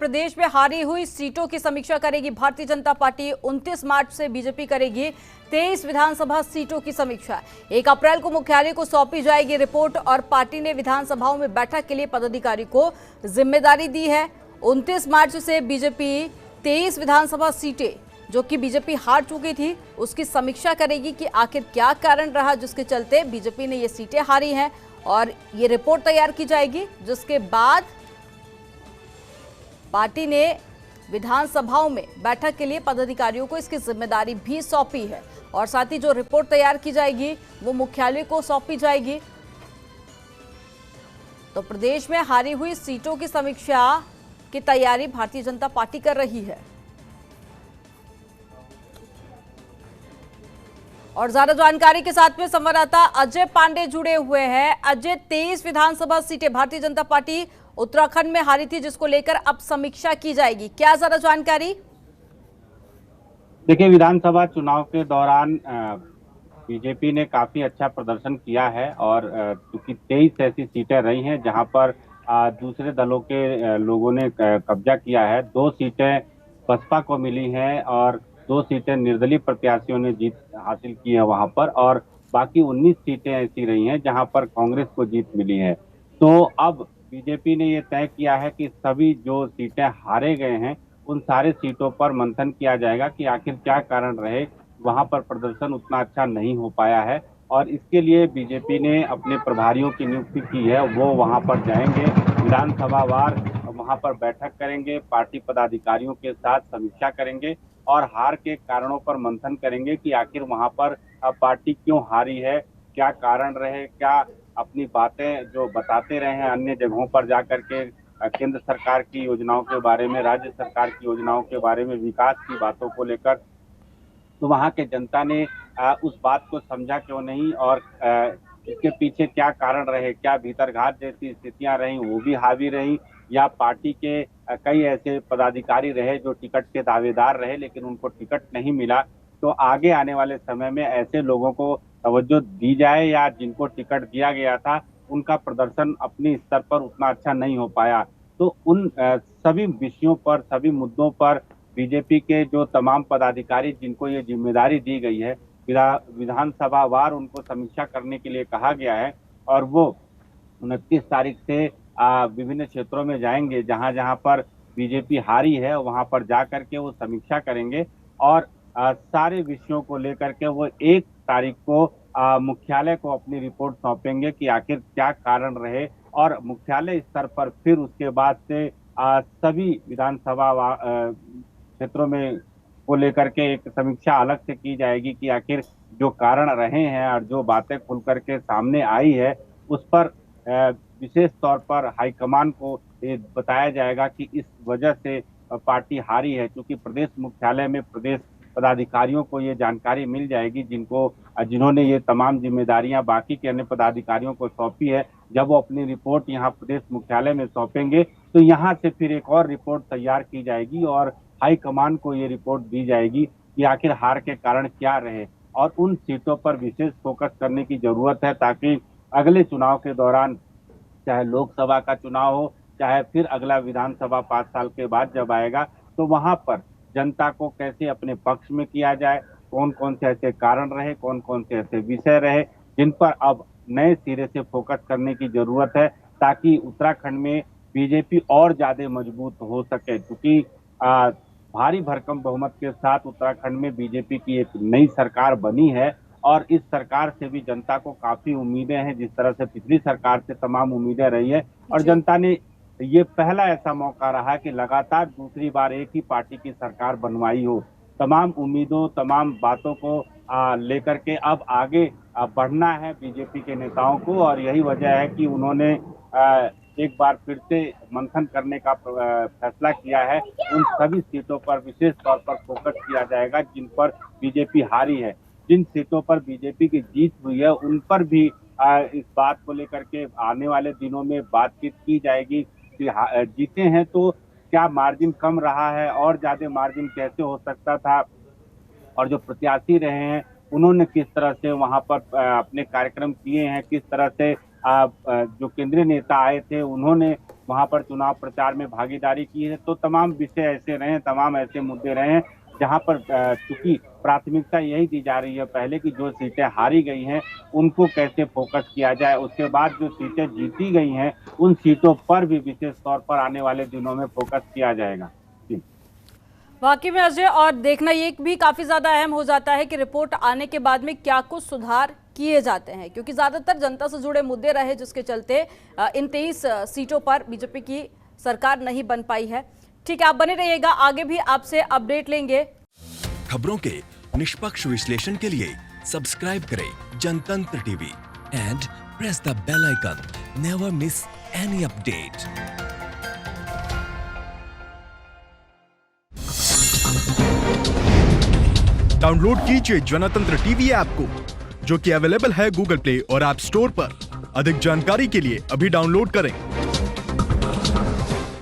प्रदेश में हारी हुई सीटों की समीक्षा करेगी भारतीय जनता पार्टी। 29 मार्च से बीजेपी करेगी 23 विधानसभा सीटों की समीक्षा। 1 अप्रैल को मुख्यालय को सौंपी जाएगी रिपोर्ट और पार्टी ने विधानसभाओं में बैठक के लिए पदाधिकारी को जिम्मेदारी दी है। 29 मार्च से बीजेपी 23 विधानसभा सीटें जो कि बीजेपी हार चुकी थी उसकी समीक्षा करेगी कि आखिर क्या कारण रहा जिसके चलते बीजेपी ने ये सीटें हारी हैं, और ये रिपोर्ट तैयार की जाएगी, जिसके बाद पार्टी ने विधानसभाओं में बैठक के लिए पदाधिकारियों को इसकी जिम्मेदारी भी सौंपी है और साथ ही जो रिपोर्ट तैयार की जाएगी वो मुख्यालय को सौंपी जाएगी। तो प्रदेश में हारी हुई सीटों की समीक्षा की तैयारी भारतीय जनता पार्टी कर रही है। और ज्यादा जानकारी के साथ में संवाददाता अजय पांडे जुड़े हुए हैं। अजय, 23 विधानसभा सीटें भारतीय जनता पार्टी उत्तराखंड में हारी थी जिसको लेकर अब समीक्षा की जाएगी, क्या ज्यादा जानकारी? देखिए, विधानसभा चुनाव के दौरान बीजेपी ने काफी अच्छा प्रदर्शन किया है और चूंकि 23 ऐसी सीटें रही हैं जहां पर दूसरे दलों के लोगों ने कब्जा किया है। 2 सीटें बसपा को मिली हैं और 2 सीटें निर्दलीय प्रत्याशियों ने जीत हासिल की है वहां पर, और बाकी 19 सीटें ऐसी रही हैं जहां पर कांग्रेस को जीत मिली है। तो अब बीजेपी ने ये तय किया है कि सभी जो सीटें हारे गए हैं उन सारे सीटों पर मंथन किया जाएगा कि आखिर क्या कारण रहे, वहां पर प्रदर्शन उतना अच्छा नहीं हो पाया है, और इसके लिए बीजेपी ने अपने प्रभारियों की नियुक्ति की है। वो वहां पर जाएंगे, विधानसभावार वहां पर बैठक करेंगे, पार्टी पदाधिकारियों के साथ समीक्षा करेंगे और हार के कारणों पर मंथन करेंगे कि आखिर वहां पर पार्टी क्यों हारी है, क्या कारण रहे, क्या अपनी बातें जो बताते रहे हैं अन्य जगहों पर जाकर के केंद्र सरकार की योजनाओं के बारे में, राज्य सरकार की योजनाओं के बारे में, विकास की बातों को लेकर, तो वहां के जनता ने उस बात को समझा क्यों नहीं, और इसके पीछे क्या कारण रहे, क्या भीतरघात जैसी स्थितियां रही वो भी हावी रही, या पार्टी के कई ऐसे पदाधिकारी रहे जो टिकट के दावेदार रहे लेकिन उनको टिकट नहीं मिला। तो आगे आने वाले समय में ऐसे लोगों को तवज्जो दी जाए या जिनको टिकट दिया गया था उनका प्रदर्शन अपने स्तर पर उतना अच्छा नहीं हो पाया। तो उन सभी विषयों पर, सभी मुद्दों पर बीजेपी के जो तमाम पदाधिकारी जिनको ये जिम्मेदारी दी गई है, विधानसभावार उनको समीक्षा करने के लिए कहा गया है, और वो 29 तारीख से विभिन्न क्षेत्रों में जाएंगे जहां जहां पर बीजेपी हारी है, वहां पर जा करके वो समीक्षा करेंगे और सारे विषयों को लेकर के वो 1 तारीख को मुख्यालय को अपनी रिपोर्ट सौंपेंगे कि आखिर क्या कारण रहे, और मुख्यालय स्तर पर फिर उसके बाद से सभी विधानसभा क्षेत्रों में को लेकर के एक समीक्षा अलग से की जाएगी कि आखिर जो कारण रहे हैं और जो बातें खुल करके सामने आई है उस पर विशेष तौर पर हाईकमान को ये बताया जाएगा कि इस वजह से पार्टी हारी है। क्योंकि प्रदेश मुख्यालय में प्रदेश पदाधिकारियों को ये जानकारी मिल जाएगी जिन्होंने ये तमाम जिम्मेदारियां बाकी के अन्य पदाधिकारियों को सौंपी है। जब वो अपनी रिपोर्ट यहाँ प्रदेश मुख्यालय में सौंपेंगे तो यहाँ से फिर एक और रिपोर्ट तैयार की जाएगी और हाईकमान को ये रिपोर्ट दी जाएगी कि आखिर हार के कारण क्या रहे, और उन सीटों पर विशेष फोकस करने की जरूरत है ताकि अगले चुनाव के दौरान, चाहे लोकसभा का चुनाव हो चाहे फिर अगला विधानसभा 5 साल के बाद जब आएगा, तो वहां पर जनता को कैसे अपने पक्ष में किया जाए, कौन कौन से ऐसे कारण रहे, कौन कौन से ऐसे विषय रहे जिन पर अब नए सिरे से फोकस करने की जरूरत है ताकि उत्तराखंड में बीजेपी और ज्यादा मजबूत हो सके। क्योंकि भारी भरकम बहुमत के साथ उत्तराखंड में बीजेपी की एक नई सरकार बनी है और इस सरकार से भी जनता को काफी उम्मीदें हैं, जिस तरह से पिछली सरकार से तमाम उम्मीदें रही है, और जनता ने ये पहला ऐसा मौका रहा कि लगातार दूसरी बार एक ही पार्टी की सरकार बनवाई हो। तमाम उम्मीदों, तमाम बातों को लेकर के अब आगे बढ़ना है बीजेपी के नेताओं को, और यही वजह है कि उन्होंने एक बार फिर से मंथन करने का फैसला किया है। उन सभी सीटों पर विशेष तौर पर फोकस किया जाएगा जिन पर बीजेपी हारी है। जिन सीटों पर बीजेपी की जीत हुई है उन पर भी इस बात को लेकर के आने वाले दिनों में बातचीत की जाएगी कि जीते हैं तो क्या मार्जिन कम रहा है और ज्यादा मार्जिन कैसे हो सकता था, और जो प्रत्याशी रहे हैं उन्होंने किस तरह से वहां पर अपने कार्यक्रम किए हैं, किस तरह से जो केंद्रीय नेता आए थे उन्होंने वहां पर चुनाव प्रचार में भागीदारी की है। तो तमाम विषय ऐसे रहे हैं, तमाम ऐसे मुद्दे रहे हैं जहां पर चूंकि प्राथमिकता यही दी जा रही है पहले की जो सीटें हारी गई हैं उनको कैसे फोकस किया जाए, उसके बाद जो सीटें जीती गई हैं उन सीटों पर भी विशेष तौर पर आने वाले दिनों में फोकस किया जाएगा। जी वाकई में अजय, और देखना ये भी काफी ज्यादा अहम हो जाता है कि रिपोर्ट आने के बाद में क्या कुछ सुधार किए जाते हैं, क्योंकि ज्यादातर जनता से जुड़े मुद्दे रहे जिसके चलते इन 23 सीटों पर बीजेपी की सरकार नहीं बन पाई है। ठीक है, आप बने रहिएगा, आगे भी आपसे अपडेट लेंगे। खबरों के निष्पक्ष विश्लेषण के लिए सब्सक्राइब करें Jantantra TV and press the bell icon. Never miss any update. Download कीजिए जनतंत्र टीवी ऐप को, जो कि अवेलेबल है गूगल प्ले और ऐप स्टोर पर। अधिक जानकारी के लिए अभी डाउनलोड करें।